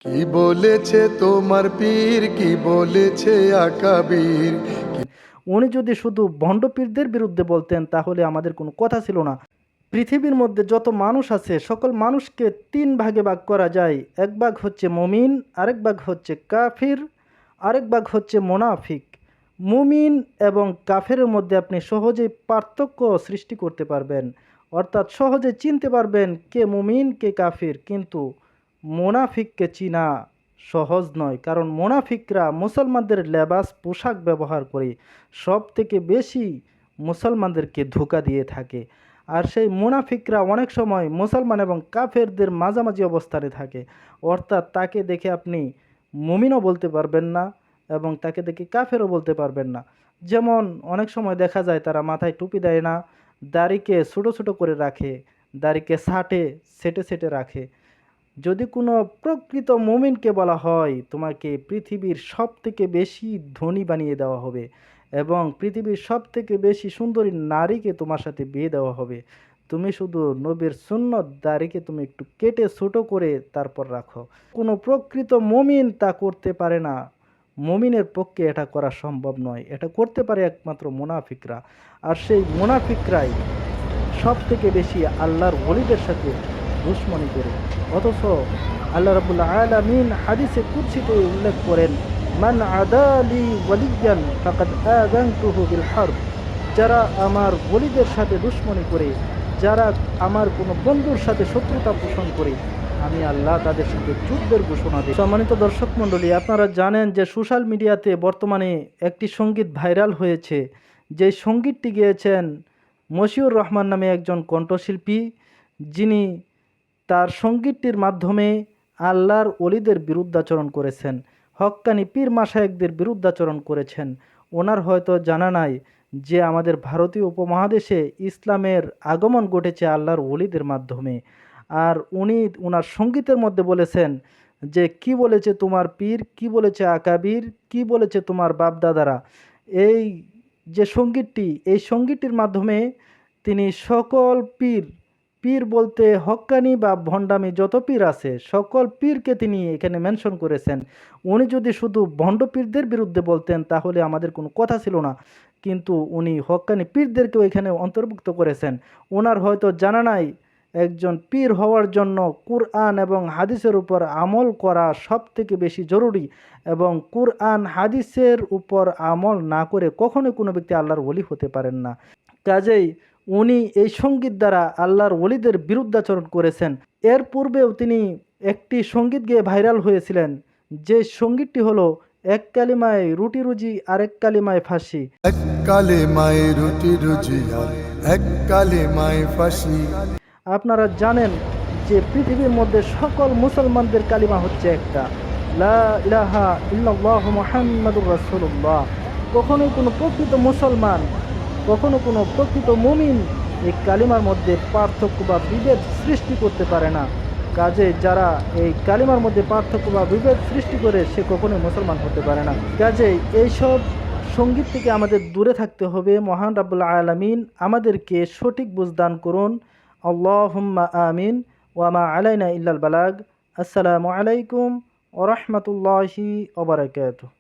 কি বলেছে তোমার পীর, কি বলেছে আকাবির। উনি যদি শুধু ভণ্ড পীরদের বিরুদ্ধে বলতেন তাহলে আমাদের কোনো কথা ছিল না। পৃথিবীর মধ্যে যত মানুষ আছে সকল মানুষকে তিন ভাগে ভাগ করা যায়। এক ভাগ হচ্ছে মুমিন, আরেক ভাগ হচ্ছে কাফির, আরেক ভাগ হচ্ছে মোনাফিক। মুমিন এবং কাফেরের মধ্যে আপনি সহজেই পার্থক্য সৃষ্টি করতে পারবেন, অর্থাৎ সহজে চিনতে পারবেন কে মুমিন কে কাফির। কিন্তু মোনাফিককে চিনা সহজ নয়, কারণ মোনাফিকরা মুসলমানদের লেবাস পোশাক ব্যবহার করে সব থেকে বেশি মুসলমানদেরকে ধোঁকা দিয়ে থাকে। আর সেই মুনাফিকরা অনেক সময় মুসলমান এবং কাফেরদের মাঝামাঝি অবস্থানে থাকে, অর্থাৎ তাকে দেখে আপনি মুমিনও বলতে পারবেন না এবং তাকে দেখে কাফেরও বলতে পারবেন না। যেমন অনেক সময় দেখা যায় তারা মাথায় টুপি দেয় না, দাড়িকে ছোটো ছোটো করে রাখে, দাড়িকে সেটে সেটে রাখে। যদি কোনো প্রকৃত মুমিনকে বলা হয় তোমাকে পৃথিবীর সব থেকে বেশি ধনী বানিয়ে দেওয়া হবে এবং পৃথিবীর সব থেকে বেশি সুন্দরী নারীকে তোমার সাথে বিয়ে দেওয়া হবে, তুমি শুধু নবীর সুন্নত দাড়িকে তুমি একটু কেটে ছোটো করে তারপর রাখো। কোনো প্রকৃত মুমিন তা করতে পারে না। মুমিনের পক্ষে এটা করা সম্ভব নয়, এটা করতে পারে একমাত্র মুনাফিকরা। আর সেই মুনাফিকরাই সব থেকে বেশি আল্লাহর ওলিদের সাথে দুশ্মনী করে। অথচ আল্লাহ রাব্বুল আলামিন হাদিসে কুদসিতে উল্লেখ করেন, মান আদালি ওয়ালিয়ান ফাকাদ আযানতুহু বিল হারব। যারা আমার ওলিদের সাথে দুশ্মনী করে, যারা আমার কোনো বন্ধুর সাথে শত্রুতা পোষণ করে, আমি আল্লাহ তাদের সাথে যুদ্ধের ঘোষণা দিই। সম্মানিত দর্শক মণ্ডলী, আপনারা জানেন যে সোশ্যাল মিডিয়াতে বর্তমানে একটি সঙ্গীত ভাইরাল হয়েছে। যে সঙ্গীতটি গেয়েছেন মশিউর রহমান নামে একজন কণ্ঠশিল্পী, যিনি তার সঙ্গীতটির মাধ্যমে আল্লাহর অলিদের বিরুদ্ধাচরণ করেছেন, হক্কানি পীর মাশায়েখদের বিরুদ্ধাচরণ করেছেন। ওনার হয়তো জানা নাই যে আমাদের ভারতীয় উপমহাদেশে ইসলামের আগমন ঘটেছে আল্লাহর অলিদের মাধ্যমে। আর উনি ওনার সঙ্গীতের মধ্যে বলেছেন যে কি বলেছে তোমার পীর, কি বলেছে আকাবির, কি বলেছে তোমার বাপদাদারা। এই যে সঙ্গীতটি, এই সঙ্গীতটির মাধ্যমে তিনি সকল পীর, পীর বলতে হক্কানি বা ভণ্ডামি যত পীর আছে সকল পীরকে তিনি এখানে মেনশন করেছেন। উনি যদি শুধু ভণ্ড পীরদের বিরুদ্ধে বলতেন তাহলে আমাদের কোনো কথা ছিল না, কিন্তু উনি হক্কানি পীরদেরকেও এখানে অন্তর্ভুক্ত করেছেন। ওনার হয়তো জানা নাই একজন পীর হওয়ার জন্য কুরআন এবং হাদিসের উপর আমল করা সব থেকে বেশি জরুরি, এবং কুরআন হাদিসের উপর আমল না করে কখনোই কোনো ব্যক্তি আল্লাহর ওলি হতে পারেন না। কাজেই উনি এই সঙ্গীত দ্বারা আল্লাহর ওলিদের বিরুদ্ধাচরণ করেছেন। এর পূর্বেও তিনি একটি সঙ্গীত গেয়ে ভাইরাল হয়েছিলেন, যে সঙ্গীতটি হলো এক কালিমায় রুটি রুজি আরেক কালিমায় ফাঁসি। এক কালেমায় রুটি রুজি আর এক কালেমায় ফাঁসি। আপনারা জানেন যে পৃথিবীর মধ্যে সকল মুসলমানদের কালিমা হচ্ছে একটা, লা ইলাহা ইল্লাল্লাহু মুহাম্মাদুর রাসূলুল্লাহ। কখনোই কোনো প্রকৃত মুসলমান, কখনো কোনো প্রকৃত মুমিন এই কালিমার মধ্যে পার্থক্য বা বিভেদ সৃষ্টি করতে পারে না। কাজে যারা এই কালিমার মধ্যে পার্থক্য বা বিভেদ সৃষ্টি করে সে কখনোই মুসলমান হতে পারে না। কাজেই এইসব সঙ্গীত থেকে আমাদের দূরে থাকতে হবে। মহান রাব্বুল আলামিন আমাদেরকে সঠিক বুঝ দান করুন। আল্লাহুম্মা আমিন। ওয়া মা আলাইনা ইল্লাল বালাগ। আসসালামু আলাইকুম ওয়া রাহমাতুল্লাহি ওয়া বারাকাতুহু।